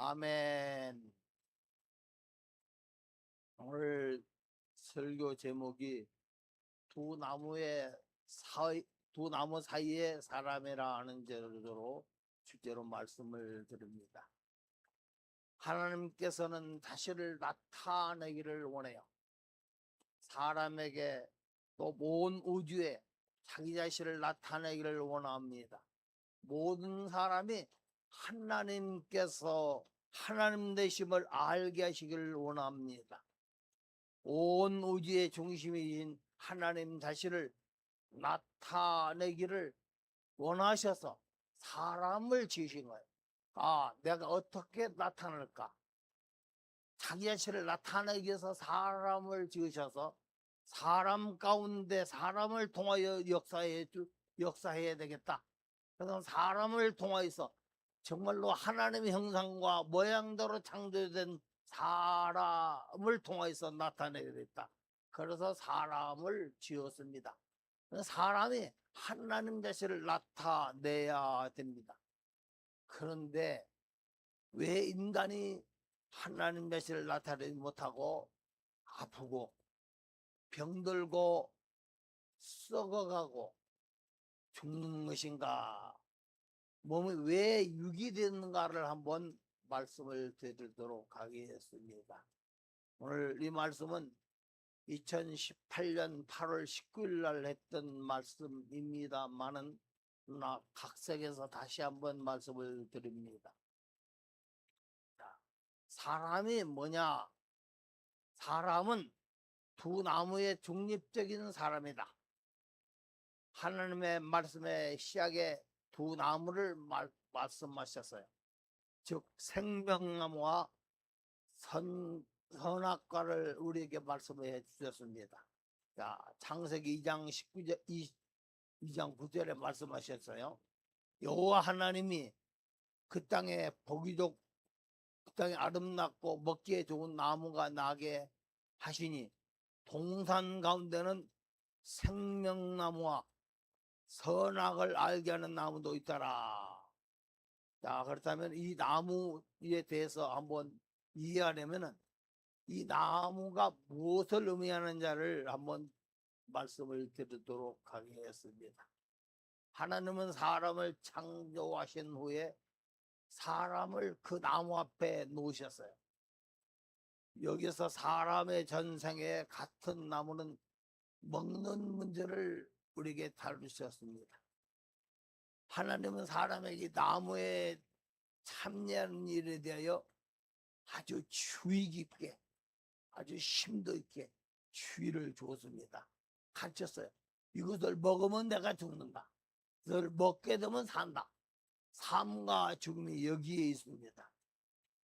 아멘. 오늘 설교 제목이 두 나무의 사이, 두 나무 사이의 사람이라 하는 제도로 주제로 말씀을 드립니다. 하나님께서는 자신을 나타내기를 원해요. 사람에게 또 온 우주에 자기 자신을 나타내기를 원합니다. 모든 사람이 하나님께서 하나님 되심을 알게 하시기를 원합니다. 온 우주의 중심인 하나님 자신을 나타내기를 원하셔서 사람을 지으신 거예요. 내가 어떻게 나타날까? 자기 자신을 나타내기 위해서 사람을 지으셔서 사람 가운데 사람을 통하여 역사해야 되겠다. 그래서 사람을 통하여서 정말로 하나님의 형상과 모양대로 창조된 사람을 통해서 나타내야 됐다. 그래서 사람을 지었습니다. 사람이 하나님 자신을 나타내야 됩니다. 그런데 왜 인간이 하나님 자신을 나타내지 못하고 아프고 병들고 썩어가고 죽는 것인가? 몸이 왜 유기되는가를 한번 말씀을 드리도록 하겠습니다. 오늘 이 말씀은 2018년 8월 19일 날 했던 말씀입니다만은 각색해서 다시 한번 말씀을 드립니다. 사람이 뭐냐? 사람은 두 나무의 중립적인 사람이다. 하나님의 말씀의 시작에 두 나무를 말씀하셨어요. 즉 생명나무와 선악과를 우리에게 말씀해 주셨습니다. 자, 창세기 2장 19절 2장 9절에 말씀하셨어요. 여호와 하나님이 그 땅에 보기 좋고 그 땅에 아름답고 먹기에 좋은 나무가 나게 하시니 동산 가운데는 생명나무와 선악을 알게 하는 나무도 있더라. 자, 그렇다면 이 나무에 대해서 한번 이해하려면은 이 나무가 무엇을 의미하는지를 한번 말씀을 드리도록 하겠습니다. 하나님은 사람을 창조하신 후에 사람을 그 나무 앞에 놓으셨어요. 여기서 사람의 전생에 같은 나무는 먹는 문제를 우리에게 다루셨습니다. 하나님은 사람에게 나무에 참여하는 일에 대하여 아주 주의 깊게 아주 심도 있게 주의를 주었습니다. 가르쳤어요. 이것을 먹으면 내가 죽는다. 이것을 먹게 되면 산다. 삶과 죽음이 여기에 있습니다.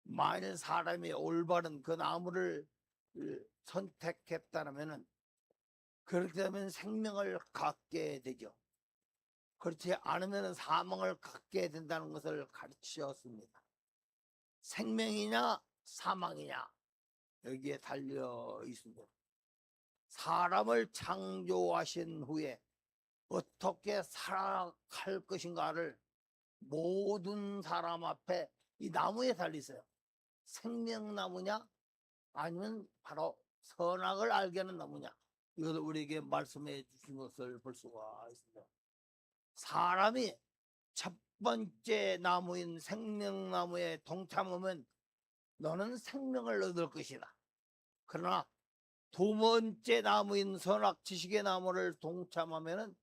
만일 사람이 올바른 그 나무를 선택했다면 그렇게 되면 생명을 갖게 되죠. 그렇지 않으면 사망을 갖게 된다는 것을 가르치셨습니다. 생명이냐 사망이냐 여기에 달려 있습니다. 사람을 창조하신 후에 어떻게 살아갈 것인가를 모든 사람 앞에 이 나무에 달려 있어요. 생명나무냐 아니면 바로 선악을 알게 하는 나무냐, 이것을 우리에게 말씀해 주신 것을 볼 수가 있습니다. 사람이 첫 번째 나무인 생명나무에 동참하면 너는 생명을 얻을 것이다. 그러나 두 번째 나무인 선악 지식의 나무를 동참하면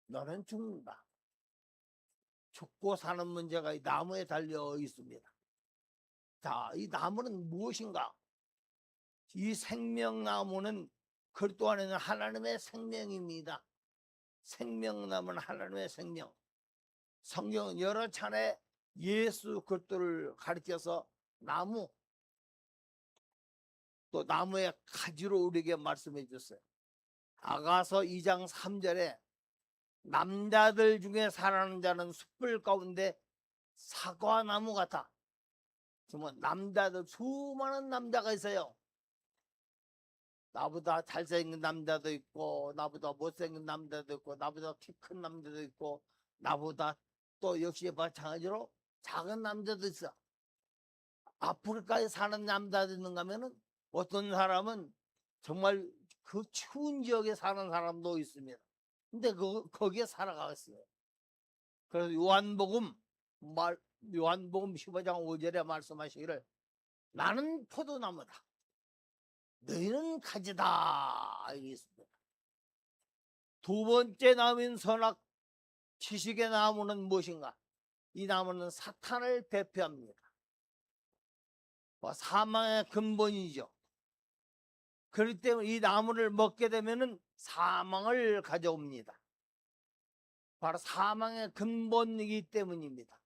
너는 죽는다. 죽고 사는 문제가 이 나무에 달려 있습니다. 자, 이 나무는 무엇인가? 이 생명나무는 그 또한에는 하나님의 생명입니다. 생명나무는 하나님의 생명. 성경은 여러 차례 예수 그리스도를 가리켜서 나무, 또 나무의 가지로 우리에게 말씀해 주셨어요. 아가서 2장 3절에 남자들 중에 살아가는 자는 숯불 가운데 사과나무 같아. 정말 남자들 수많은 남자가 있어요. 나보다 잘생긴 남자도 있고 나보다 못생긴 남자도 있고 나보다 키 큰 남자도 있고 나보다 또 역시 마찬가지로 작은 남자도 있어. 아프리카에 사는 남자들 있는가 하면은 어떤 사람은 정말 그 추운 지역에 사는 사람도 있습니다. 근데 거기에 살아가겠어요. 그래서 요한복음 15장 5절에 말씀하시기를 나는 포도나무다. 너희는 가지다. 이랬습니다. 두 번째 나무인 선악 지식의 나무는 무엇인가? 이 나무는 사탄을 대표합니다. 사망의 근본이죠. 그렇기 때문에 이 나무를 먹게 되면은 사망을 가져옵니다. 바로 사망의 근본이기 때문입니다.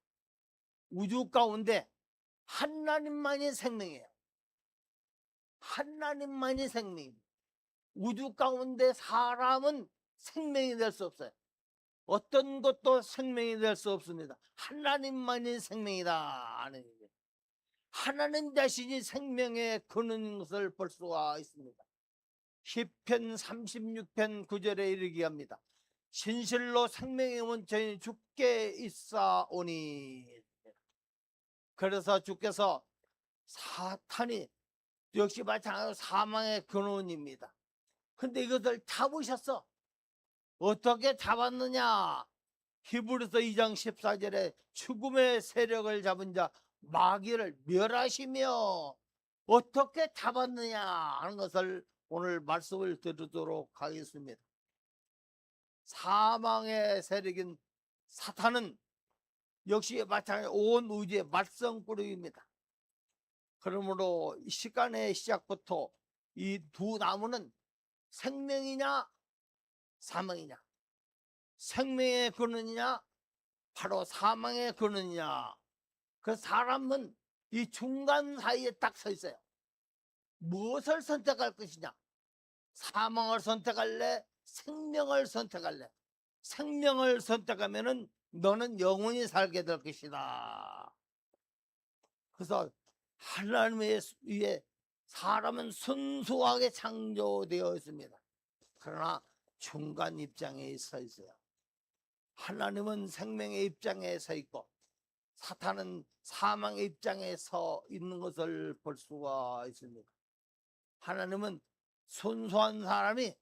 우주 가운데 하나님만이 생명이에요. 하나님만이 생명입니다. 우주 가운데 사람은 생명이 될 수 없어요. 어떤 것도 생명이 될 수 없습니다. 하나님만이 생명이다. 하나님 자신이 생명의 근원인 것을 볼 수가 있습니다. 시편 36편 9절에 이르게 합니다. 진실로 생명의 원천이 주께 있사오니. 그래서 주께서 사탄이 역시 마찬가지로 사망의 근원입니다. 근데 이것을 잡으셨어. 어떻게 잡았느냐? 히브리서 2장 14절에 죽음의 세력을 잡은 자 마귀를 멸하시며 어떻게 잡았느냐 하는 것을 오늘 말씀을 들으도록 하겠습니다. 사망의 세력인 사탄은 역시 마찬가지로 온 우주의 말썽꾸러기입니다. 그러므로 이 시간의 시작부터 이 두 나무는 생명이냐 사망이냐, 생명의 근원이냐 바로 사망의 근원이냐. 그 사람은 이 중간 사이에 딱 서 있어요. 무엇을 선택할 것이냐? 사망을 선택할래? 생명을 선택할래? 생명을 선택하면은 너는 영원히 살게 될 것이다. 그래서 하나님의 위에 사람은 순수하게 창조되어 있습니다. 그러나 중간 입장에 서 있어요. 하나님은 생명의 입장에 서 있고 사탄은 사망의 입장에 서 있는 것을 볼 수가 있습니다. 하나님은 순수한 사람이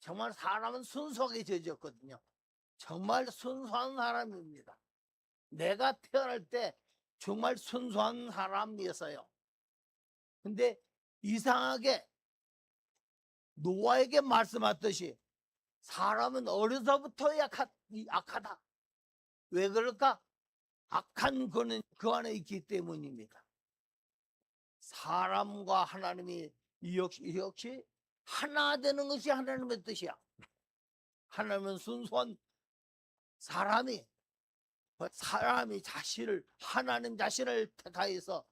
정말 사람은 순수하게 지어졌거든요. 정말 순수한 사람입니다. 내가 태어날 때 정말 순수한 사람이었어요. 근데 이상하게 노아에게 말씀하듯이 사람은 어려서부터 악하다. 왜 그럴까? 악한 그는 그 안에 있기 때문입니다. 사람과 하나님이 역시 하나 되는 것이 하나님의 뜻이야. 하나님은 순수한 사람이 하나님 자신을 택하여서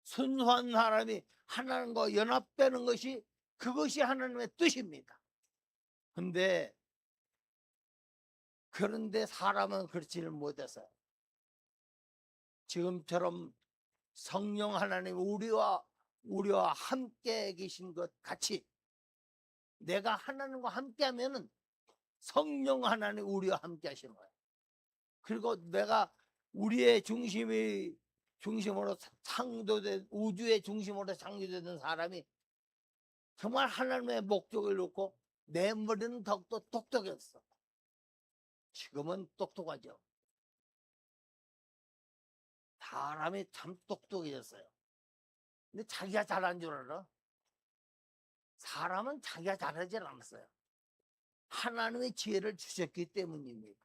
순수한 사람이 하나님과 연합되는 것이 그것이 하나님의 뜻입니다. 그런데 사람은 그렇지를 못했어요. 지금처럼 성령 하나님 우리와 함께 계신 것 같이 내가 하나님과 함께 하면은 성령 하나님 우리와 함께 하시는 거예요. 그리고 내가 우리의 중심으로 창조된 우주의 중심으로 창조된 사람이 정말 하나님의 목적을 놓고 내 머리는 더욱더 똑똑했어. 지금은 똑똑하죠. 사람이 참 똑똑해졌어요. 근데 자기가 잘한 줄 알아? 사람은 자기가 잘하지 않았어요. 하나님의 지혜를 주셨기 때문입니다.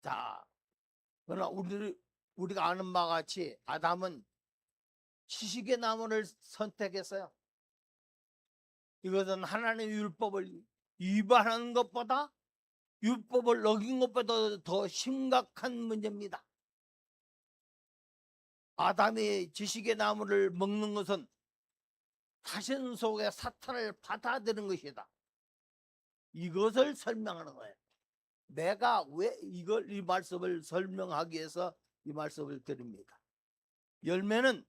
자, 그러나 우리가 아는 바와 같이 아담은 지식의 나무를 선택했어요. 이것은 하나님의 율법을 위반하는 것보다 율법을 어긴 것보다 더 심각한 문제입니다. 아담이 지식의 나무를 먹는 것은 자신 속에 사탄을 받아들인 것이다. 이것을 설명하는 거예요. 내가 왜 이 말씀을 설명하기 위해서 이 말씀을 드립니다. 열매는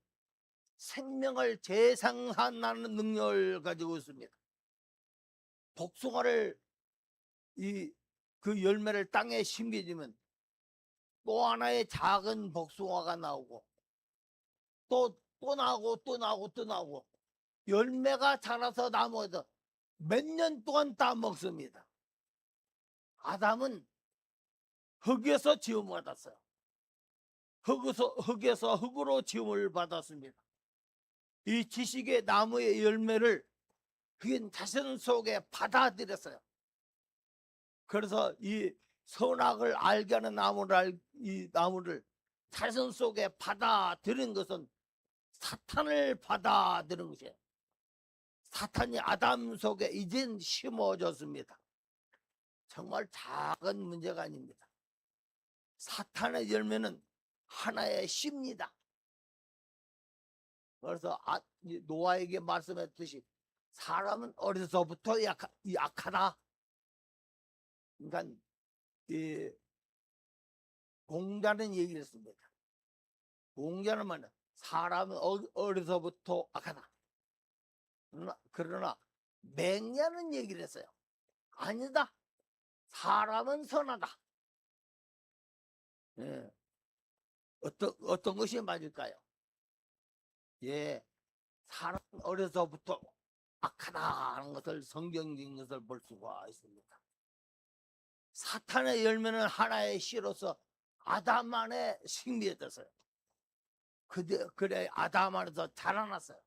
생명을 재생산하는 능력을 가지고 있습니다. 복숭아를 그 열매를 땅에 심겨지면 또 하나의 작은 복숭아가 나오고 또 나오고 또 나오고 또 나오고 열매가 자라서 나무에서 몇 년 동안 따먹습니다. 아담은 흙에서 지음을 받았어요. 흙에서 흙으로 지음을 받았습니다. 이 지식의 나무의 열매를 그게 자신 속에 받아들였어요. 그래서 이 선악을 알게 하는 이 나무를 자신 속에 받아들인 것은 사탄을 받아들인 것이에요. 사탄이 아담 속에 이젠 심어졌습니다. 정말 작은 문제가 아닙니다. 사탄의 열매는 하나의 씨입니다. 그래서 노아에게 말씀했듯이 사람은 어려서부터 약하다. 그러니까 이 공자는 얘기를 했습니다. 공자는 말은 사람은 어려서부터 악하다. 그러나 맹자는 얘기를 했어요. 아니다. 사람은 선하다. 예. 어떤 것이 맞을까요? 예, 사람은 어려서부터 악하다 하는 것을 성경적인 것을 볼 수가 있습니다. 사탄의 열매는 하나의 씨로서 아담 안에 식미해졌어요. 그래 아담 안에서 자라났어요.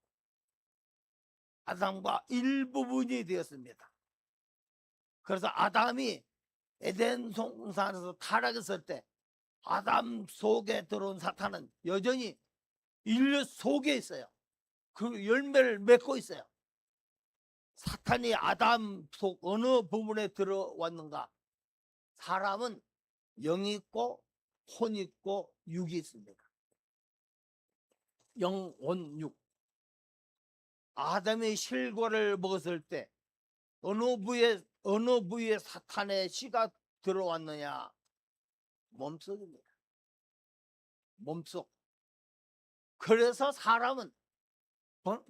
아담과 일부분이 되었습니다. 그래서 아담이 에덴 동산에서 타락했을 때 아담 속에 들어온 사탄은 여전히 인류 속에 있어요. 그 열매를 맺고 있어요. 사탄이 아담 속 어느 부분에 들어왔는가? 사람은 영이 있고 혼 있고 육이 있습니다. 영, 혼, 육. 아담의 실과를 먹었을 때 어느 부위에 사탄의 씨가 들어왔느냐? 몸속입니다. 몸속. 그래서 사람은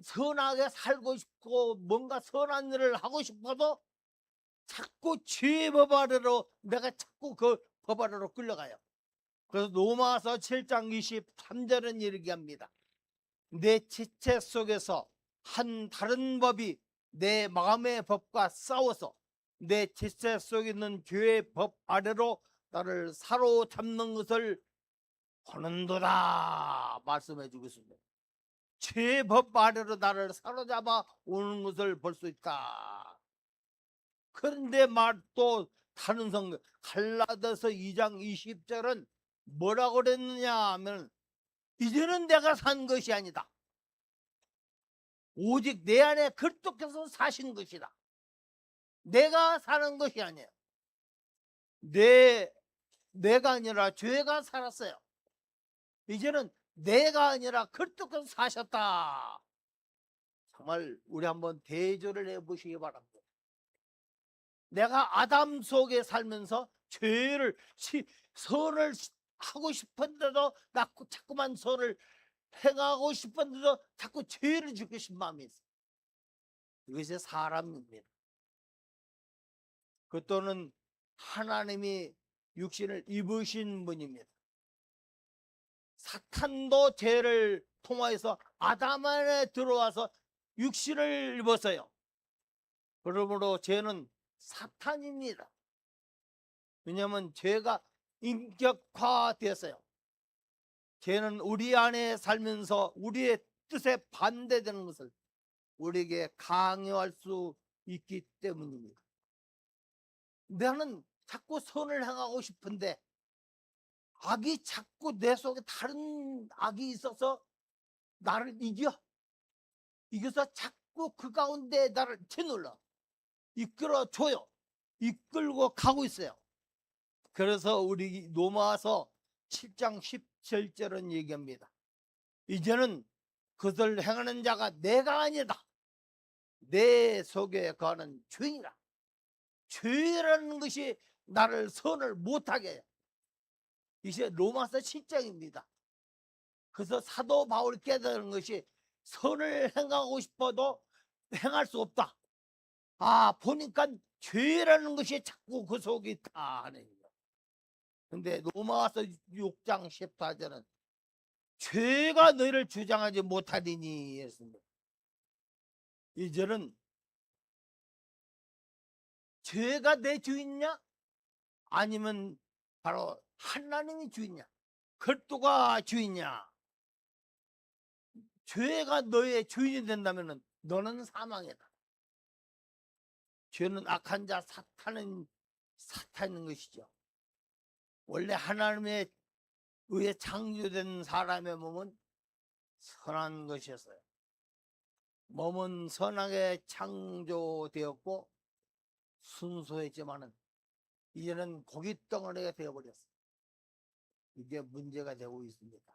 선하게 살고 싶고 뭔가 선한 일을 하고 싶어도 자꾸 죄의 법 아래로 내가 자꾸 그 법 아래로 끌려가요. 그래서 로마서 7장 23절은 이렇게 합니다. 내 지체 속에서 한 다른 법이 내 마음의 법과 싸워서 내 지체 속에 있는 죄의 법 아래로 나를 사로잡는 것을 보는도다 말씀해 주고 있습니다. 죄의 법 아래로 나를 사로잡아 오는 것을 볼 수 있다. 그런데 또 다른 성경 갈라디아서 2장 20절은 뭐라고 그랬느냐 하면 이제는 내가 산 것이 아니다. 오직 내 안에 그리스도께서 사신 것이다. 내가 사는 것이 아니에요. 내가 아니라 죄가 살았어요. 이제는 내가 아니라 그리스도께서 사셨다. 정말 우리 한번 대조를 해보시기 바랍니다. 내가 아담 속에 살면서 선을 하고 싶은데도 자꾸만 선을 행하고 싶은데도 자꾸 죄를 짓고 싶은 마음이 있어요. 이것이 사람입니다. 그 또는 하나님이 육신을 입으신 분입니다. 사탄도 죄를 통하여서 아담 안에 들어와서 육신을 입었어요. 그러므로 죄는 사탄입니다. 왜냐하면 죄가 인격화되었어요. 죄는 우리 안에 살면서 우리의 뜻에 반대되는 것을 우리에게 강요할 수 있기 때문입니다. 나는 자꾸 선을 행하고 싶은데 악이 자꾸 내 속에 다른 악이 있어서 나를 이겨서 자꾸 그 가운데 나를 짓눌러 이끌어줘요. 이끌고 가고 있어요. 그래서 우리 로마서 7장 17절은 얘기합니다. 이제는 그것을 행하는 자가 내가 아니다. 내 속에 거하는 죄이라. 죄라는 것이 나를 선을 못하게 해요. 이제 로마서 7장입니다. 그래서 사도 바울이 깨달은 것이 선을 행하고 싶어도 행할 수 없다. 보니까 죄라는 것이 자꾸 그 속에 있다 하는 거예요. 근데 로마서 6장 14절은 죄가 너희를 주장하지 못하리니 했습니다. 이 절은 죄가 내 주인이냐? 아니면 바로 하나님이 주인이냐? 그리스도가 주인이냐? 죄가 너의 주인이 된다면 너는 사망이다. 죄는 악한 자 사탄인 것이죠. 원래 하나님의 의해 창조된 사람의 몸은 선한 것이었어요. 몸은 선하게 창조되었고 순수했지만은 이제는 고기 덩어리가 되어버렸어요. 이게 문제가 되고 있습니다.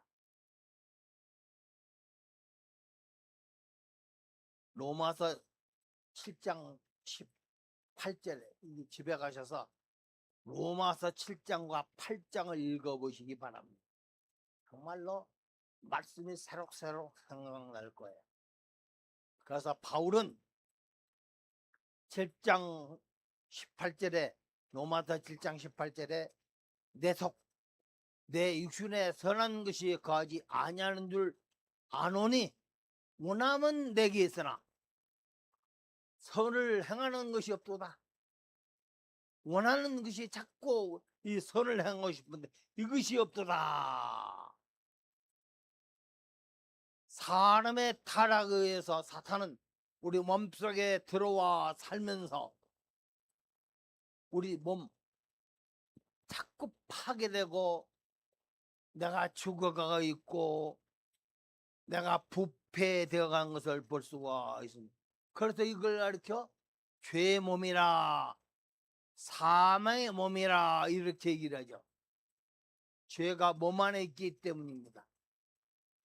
로마서 7장 18절에 집에 가셔서 로마서 7장과 8장을 읽어보시기 바랍니다. 정말로 말씀이 새록새록 생각날 거예요. 그래서 바울은 7장 18절에 로마서 7장 18절에 내 육신에 선한 것이 거하지 아니하는 줄 아노니 원함은 내게 있으나 선을 행하는 것이 없도다. 원하는 것이 자꾸 이 선을 행하고 싶은데 이것이 없도다. 사람의 타락에 의해서 사탄은 우리 몸속에 들어와 살면서 우리 몸 자꾸 파괴되고 내가 죽어가고 있고 내가 부패되어 간 것을 볼 수가 있습니다. 그래서 이걸 가르쳐 죄의 몸이라 사망의 몸이라 이렇게 얘기를 하죠. 죄가 몸 안에 있기 때문입니다.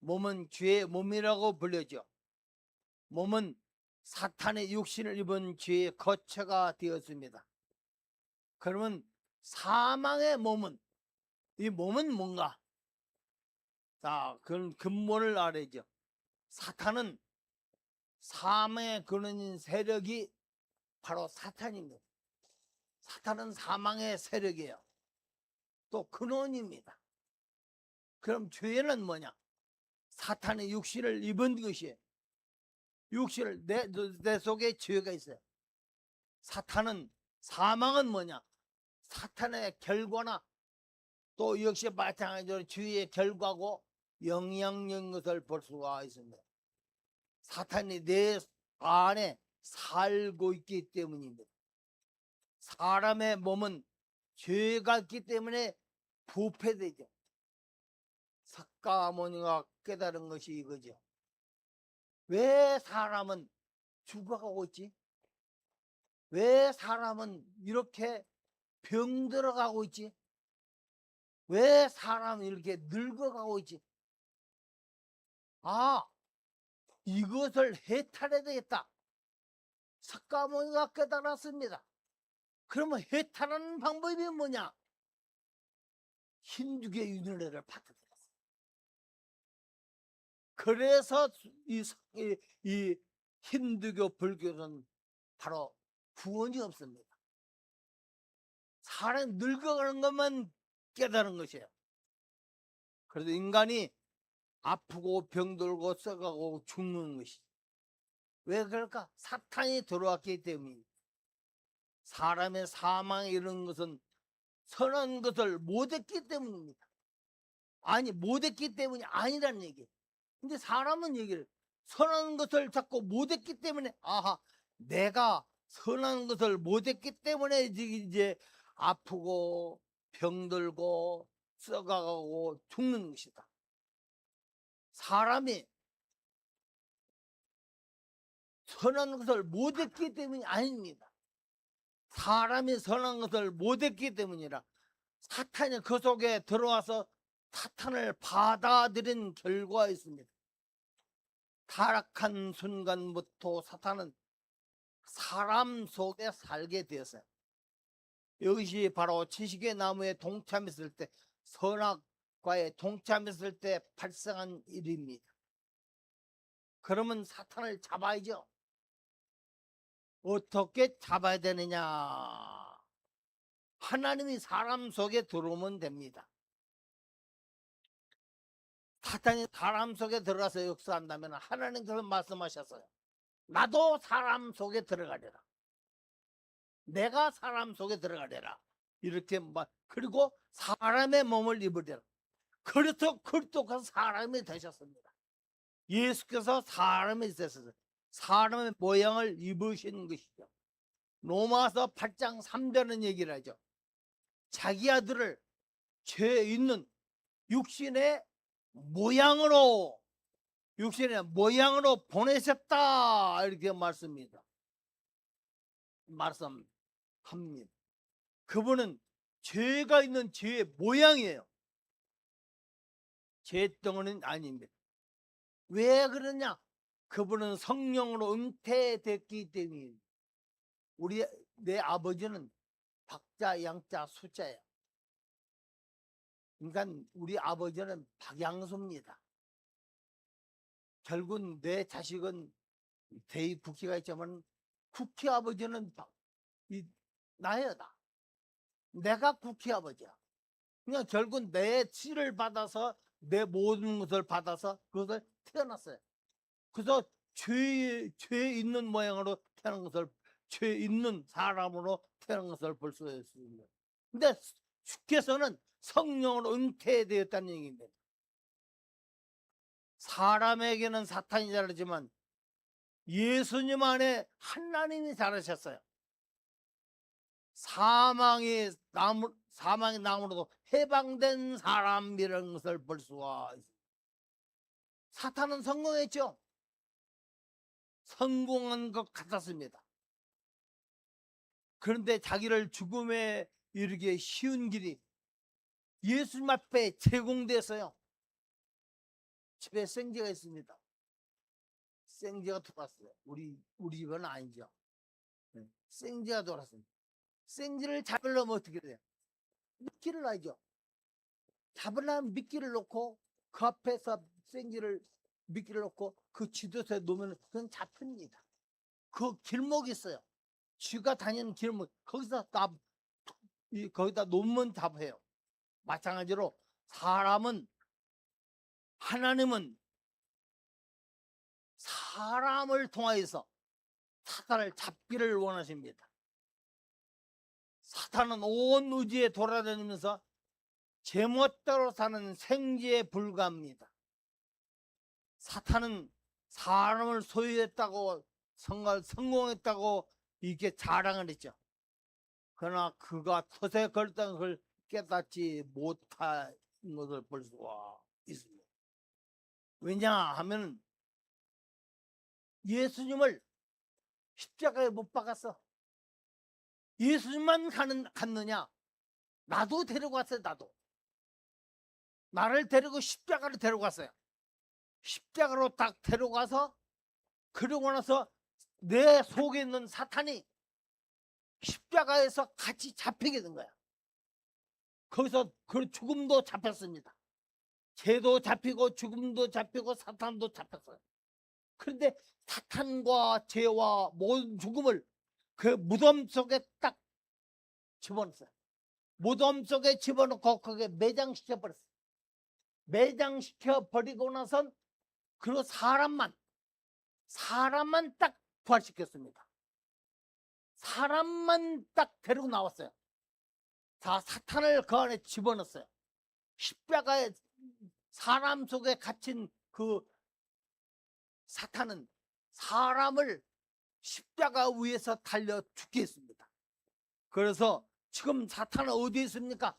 몸은 죄의 몸이라고 불려죠. 몸은 사탄의 육신을 입은 죄의 거처가 되었습니다. 그러면 사망의 몸은 이 몸은 뭔가? 자, 그건 근본을 알아야죠. 사탄은 사망의 근원인 세력이 바로 사탄입니다. 사탄은 사망의 세력이에요. 또 근원입니다. 그럼 죄는 뭐냐? 사탄의 육신을 입은 것이에요. 육신을 내 속에 죄가 있어요. 사망은 뭐냐? 사탄의 결과나 또 역시 마찬가지로 죄의 결과고 영향력인 것을 볼 수가 있습니다. 사탄이 내 안에 살고 있기 때문입니다. 사람의 몸은 죄가 있기 때문에 부패되죠. 석가모니가 깨달은 것이 이거죠. 왜 사람은 죽어가고 있지? 왜 사람은 이렇게 병들어가고 있지? 왜 사람은 이렇게 늙어가고 있지? 아, 이것을 해탈해야 되겠다. 석가모니가 깨달았습니다. 그러면 해탈하는 방법이 뭐냐? 힌두교의 윤회를 받아들였어요. 그래서 이 힌두교 불교는 바로 구원이 없습니다. 사람이 늙어가는 것만 깨달은 것이에요. 그래서 인간이 아프고 병들고 썩어가고 죽는 것이죠. 왜 그럴까? 사탄이 들어왔기 때문입니다. 사람의 사망에 이르는 것은 선한 것을 못했기 때문입니다. 아니, 못했기 때문이 아니라는 얘기예요. 근데 사람은 얘기를 선한 것을 자꾸 못했기 때문에 아하, 내가 선한 것을 못했기 때문에 이제 아프고 병들고 썩어가고 죽는 것이다. 사람이 선한 것을 못했기 때문이 아닙니다. 사람이 선한 것을 못했기 때문이라 사탄이 그 속에 들어와서 사탄을 받아들인 결과가 있습니다. 타락한 순간부터 사탄은 사람 속에 살게 되었어요. 이것이 바로 지식의 나무에 동참했을 때, 선악과에 동참했을 때 발생한 일입니다. 그러면 사탄을 잡아야죠. 어떻게 잡아야 되느냐? 하나님이 사람 속에 들어오면 됩니다. 사탄이 사람 속에 들어가서 역사한다면 하나님께서 말씀하셨어요. 나도 사람 속에 들어가리라. 내가 사람 속에 들어가리라. 이렇게 그리고 사람의 몸을 입으리라. 그래서 그리스도가 사람이 되셨습니다. 예수께서 사람이 되셨어요. 사람의 모양을 입으신 것이죠. 로마서 8장 3절은 얘기를 하죠. 자기 아들을 죄 있는 육신의 모양으로 보내셨다. 이렇게 말씀합니다. 그분은 죄가 있는 죄의 모양이에요. 죄 덩어리는 아닙니다. 왜 그러냐? 그분은 성령으로 잉태됐기 때문에. 내 아버지는 박자, 양자, 숫자예요. 그러니까 우리 아버지는 박양수입니다. 결국 내 자식은 대의 국기가 있지만 국기 아버지는 나예요. 내가 국기 아버지야. 그냥 결국 내 씨를 받아서 내 모든 것을 받아서 그것을 태어났어요. 그래서 죄 있는 모양으로 태어난 것을, 죄 있는 사람으로 태어난 것을 볼 수 있습니다. 근데 주께서는 성령으로 잉태되었다는 얘기입니다. 사람에게는 사탄이 잘하지만 예수님 안에 하나님이 잘하셨어요. 사망의 나무로도 해방된 사람이라는 것을 볼 수가 있습니다. 사탄은 성공했죠. 성공한 것 같았습니다. 그런데 자기를 죽음에 이르게 쉬운 길이 예수님 앞에 제공됐어요. 집에 생쥐가 있습니다. 생쥐가 들어왔어요. 우리 집은 아니죠. 생쥐가 들어왔습니다. 생쥐를 잡으려면 어떻게 돼요? 미끼를 놔야죠. 잡으려면 미끼를 놓고 그 앞에서 미끼를 놓고 그 지도서에 놓으면 그건 잡힙니다. 그 길목이 있어요. 쥐가 다니는 길목, 거기다 놓으면 잡혀요. 마찬가지로 하나님은 사람을 통하여서 사탄을 잡기를 원하십니다. 사탄은 온 우주에 돌아다니면서 제멋대로 사는 생쥐에 불과합니다. 사탄은 사람을 소유했다고 성공했다고 이렇게 자랑을 했죠. 그러나 그가 덫에 걸렸다는 걸 깨닫지 못한 것을 볼 수가 있습니다. 왜냐하면 예수님을 십자가에 못 박았어. 예수님만 갔느냐? 나도 데리고 갔어요. 나를 데리고 십자가로 데려갔어요. 십자가로 딱 데려가서 그러고 나서 내 속에 있는 사탄이 십자가에서 같이 잡히게 된 거야. 거기서 그 죽음도 잡혔습니다. 죄도 잡히고 죽음도 잡히고 사탄도 잡혔어요. 그런데 사탄과 죄와 모든 죽음을 그 무덤 속에 딱 집어넣었어요. 무덤 속에 집어넣고 거기에 매장시켜버렸어요. 매장시켜버리고 나선 그 사람만 딱 부활시켰습니다. 사람만 딱 데리고 나왔어요. 자, 사탄을 그 안에 집어넣었어요. 십자가에 사람 속에 갇힌 그 사탄은 사람을 십자가 위에서 달려 죽게 했습니다. 그래서 지금 사탄은 어디에 있습니까?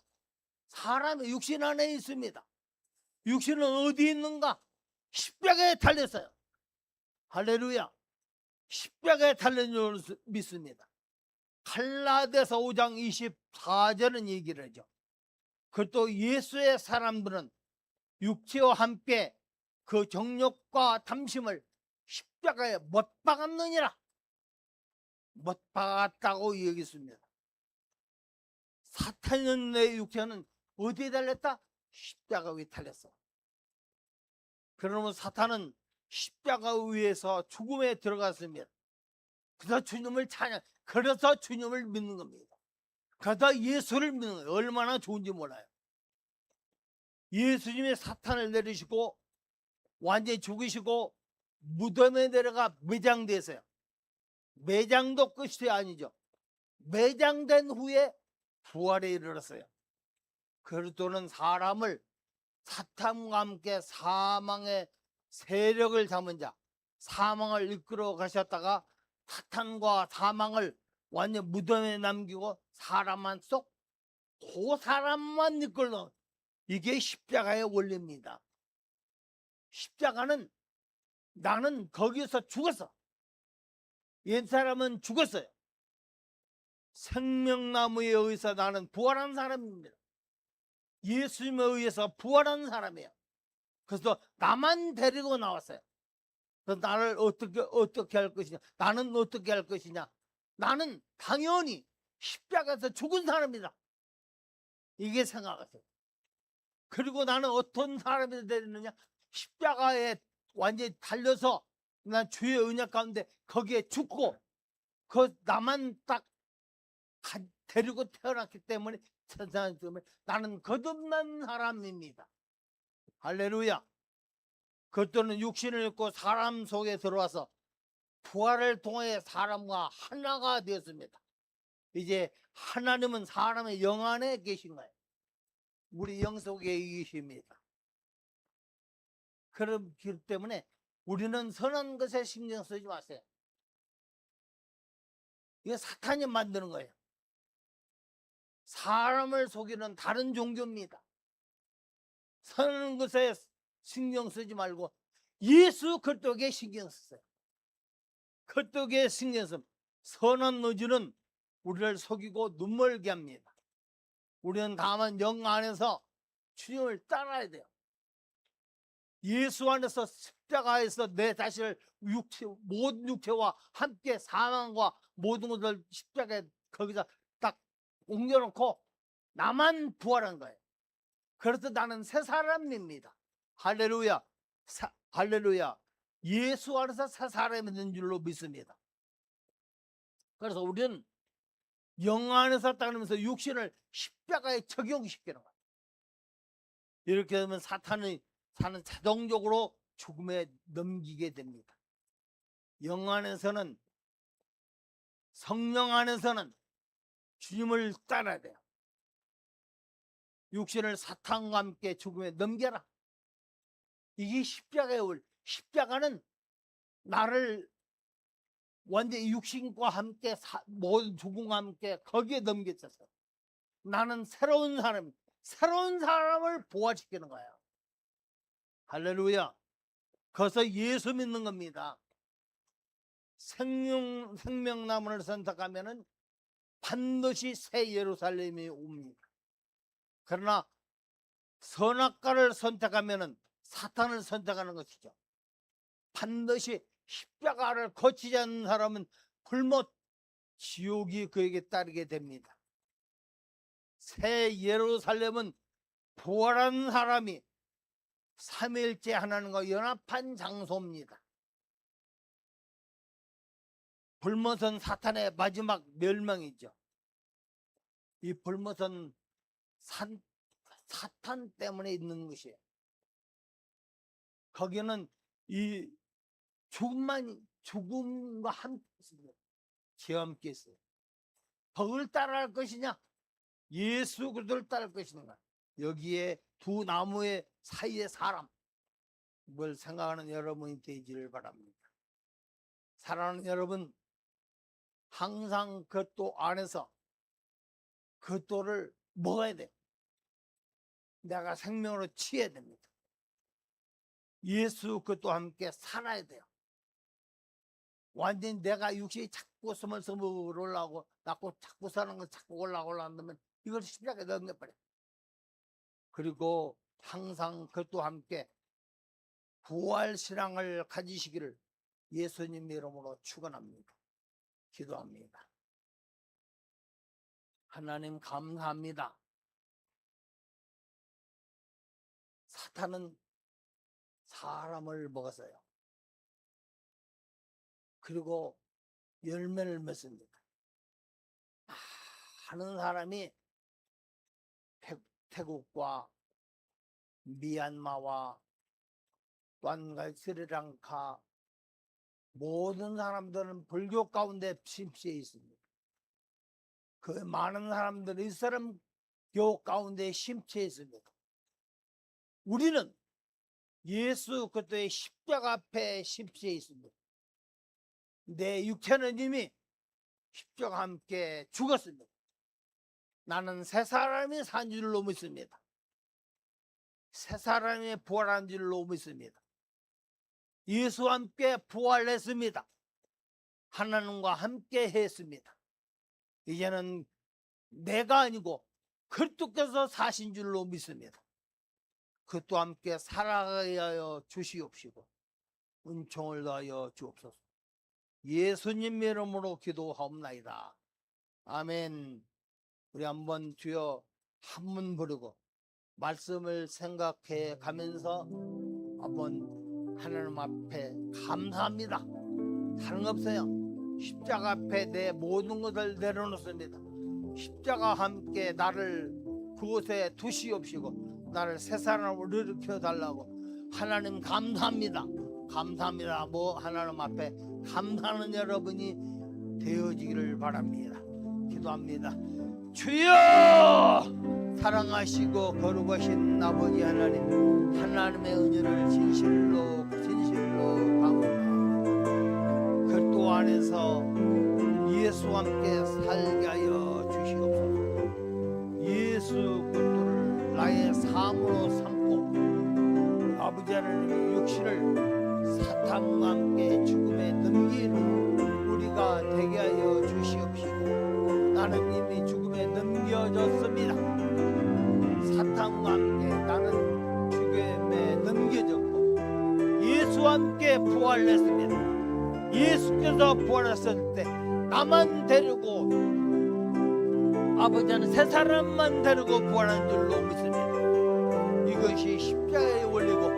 사람의 육신 안에 있습니다. 육신은 어디 있는가? 십자가에 달렸어요. 할렐루야. 십자가에 달린 줄 믿습니다. 갈라디아서 5장 24절은 얘기를 하죠. 그것도 예수의 사람들은 육체와 함께 그 정욕과 탐심을 십자가에 못 박았느니라. 못 박았다고 얘기했습니다. 사탄의 육체는 어디에 달렸다? 십자가 위에 달렸어. 그러면 사탄은 십자가 위에서 죽음에 들어갔습니다. 그래서 주님을 믿는 겁니다. 그러다 예수를 믿는 거예요. 얼마나 좋은지 몰라요. 예수님이 사탄을 내리시고 완전히 죽이시고 무덤에 내려가 매장되세요. 매장도 끝이 아니죠. 매장된 후에 부활에 이르렀어요. 그리스도는 사람을 사탄과 함께 사망의 세력을 잡은 자, 사망을 이끌어 가셨다가 사탄과 사망을 완전 무덤에 남기고 사람만 쏙, 그 사람만 이끌어. 이게 십자가의 원리입니다. 십자가는 나는 거기서 죽었어. 옛 사람은 죽었어요. 생명나무에 의해서 나는 부활한 사람입니다. 예수님에 의해서 부활한 사람이에요. 그래서 나만 데리고 나왔어요. 그래서 나를 어떻게 할 것이냐? 나는 어떻게 할 것이냐? 나는 당연히 십자가에서 죽은 사람이다. 이게 생각하세요. 그리고 나는 어떤 사람이 되느냐? 십자가에 완전히 달려서 난 주의 은혜 가운데 거기에 죽고 그 나만 딱 데리고 태어났기 때문에 나는 거듭난 사람입니다. 할렐루야. 그것들은 육신을 입고 사람 속에 들어와서 부활을 통해 사람과 하나가 되었습니다. 이제 하나님은 사람의 영 안에 계신 거예요. 우리 영 속에 계십니다. 그렇기 때문에 우리는 선한 것에 신경 쓰지 마세요. 이게 사탄이 만드는 거예요. 사람을 속이는 다른 종교입니다. 선한 것에 신경 쓰지 말고 예수 그리스도에 신경 쓰세요. 그리스도에 신경 쓰면 선한 의지는 우리를 속이고 눈멀게 합니다. 우리는 다만 영 안에서 주님을 따라야 돼요. 예수 안에서 십자가에서 내 자신을 모든 육체와 함께 사망과 모든 것을 십자가에 거기다 딱 옮겨놓고 나만 부활한 거예요. 그래서 나는 새 사람입니다. 할렐루야. 할렐루야. 예수 안에서 새 사람이 된 줄로 믿습니다. 그래서 우리는 영 안에서 따르면서 육신을 십자가에 적용시키는 거예요. 이렇게 되면 사탄이 사는 자동적으로 죽음에 넘기게 됩니다. 영 안에서는, 성령 안에서는 주님을 따라야 돼요. 육신을 사탄과 함께 죽음에 넘겨라. 이게 십자가의 원리. 십자가는 나를 완전히 육신과 함께 모든 죽음과 함께 거기에 넘겨져서 나는 새로운 사람을 부활시키는 거예요. 할렐루야. 그래서 예수 믿는 겁니다. 생명나무를 선택하면은 반드시 새 예루살렘이 옵니다. 그러나 선악과를 선택하면은 사탄을 선택하는 것이죠. 반드시 십자가를 거치지 않는 사람은 불못 지옥이 그에게 따르게 됩니다. 새 예루살렘은 부활한 사람이 삼위일체 하나님과 연합한 장소입니다. 불못은 사탄의 마지막 멸망이죠. 이 불못은 사탄 때문에 있는 것이에요. 거기는 이 죽음과 함께 있습니다. 죄와 함께 있어요. 그걸 따라할 것이냐? 예수 그리스도를 따를 것인가? 여기에 두 나무의 사이의 사람, 뭘 생각하는 여러분이 되기를 바랍니다. 사랑하는 여러분, 항상 그것도 안에서 그것도를 먹어야 돼요. 내가 생명으로 취해야 됩니다. 예수 그것도 함께 살아야 돼요. 완전히 내가 육신이 자꾸 스멀스멀 올라오고 자꾸 사는 거 자꾸 올라오면 이걸 십자가에 넘겨버려. 그리고 항상 그것도 함께 부활신앙을 가지시기를 예수님 이름으로 축원합니다. 기도합니다. 하나님 감사합니다. 사탄은 사람을 먹었어요. 그리고 열매를 맺습니다. 많은 사람이 태국과 미얀마와 또한 스리랑카 모든 사람들은 불교 가운데 심취해 있습니다. 그 많은 사람들은 이슬람교 가운데 심취해 있습니다. 우리는 예수 그리스도의 십자가 앞에 심취해 있습니다. 내 육체는 이미 십자가 함께 죽었습니다. 나는 새 사람이 산 줄로 믿습니다. 새 사람이 부활한 줄로 믿습니다. 예수와 함께 부활했습니다. 하나님과 함께 했습니다. 이제는 내가 아니고 그리스도께서 사신 줄로 믿습니다. 그리스도와 함께 살아가게 하여 주시옵시고 은총을 더하여 주옵소서. 예수님 이름으로 기도하옵나이다. 아멘. 우리 한번 주여 한문 부르고 말씀을 생각해 가면서 한번 하나님 앞에 감사합니다. 다른 거 없어요. 십자가 앞에 내 모든 것을 내려놓습니다. 십자가 함께 나를 그곳에 두시옵시고 나를 새 사람으로 일으켜 달라고 하나님 감사합니다. 감사합니다. 하나님 앞에 감사하는 여러분이 되어지기를 바랍니다. 기도합니다. 주여! 사랑하시고 거룩하신 아버지 하나님, 하나님의 은혜를 진실로 강구하옵나이다. 그리스도 안에서 예수와 함께 살게 하여 주시옵소서. 예수 그리스도를 나의 삶으로 삼고 아버지 하나님의 육신을 사탄과 함께 죽음에 넘기는 우리가 되게 하여 주시옵시고 나는 이미 죽음에 넘겨졌습니다. 사탄과 함께 나는 죽음에 넘겨졌고 예수와 함께 부활했습니다. 예수께서 부활했을 때 나만 데리고 아버지는 새 사람만 데리고 부활한 줄로 믿습니다. 이것이 십자가의 원리고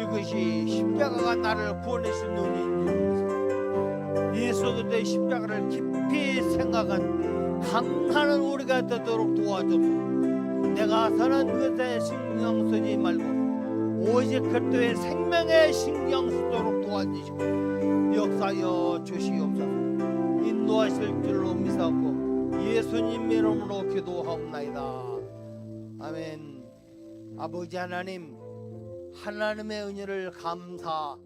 이것이 십자가가 나를 구원해준 은혜인 줄 믿습니다. 예수 그리스도의 십자가를 깊이 생각한 감사하는 우리가 되도록 도와주옵소서. 내가 선한 것에 신경 쓰지 말고 오직 그리스도의 생명에 신경 쓰도록 도와주시고 역사여 주시옵소서. 인도하실 줄로 믿사옵고 예수님 이름으로 기도하옵나이다. 아멘. 아버지 하나님, 하나님의 은혜를 감사하고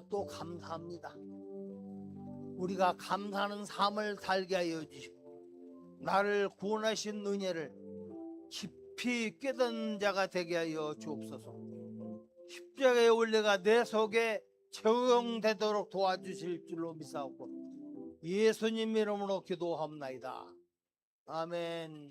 또 감사합니다. 우리가 감사하는 삶을 살게 하여 주시고 나를 구원하신 은혜를 깊이 깨닫는 자가 되게 하여 주옵소서. 십자가의 원리가 내 속에 적용되도록 도와주실 줄로 믿사옵고 예수님 이름으로 기도합나이다. 아멘.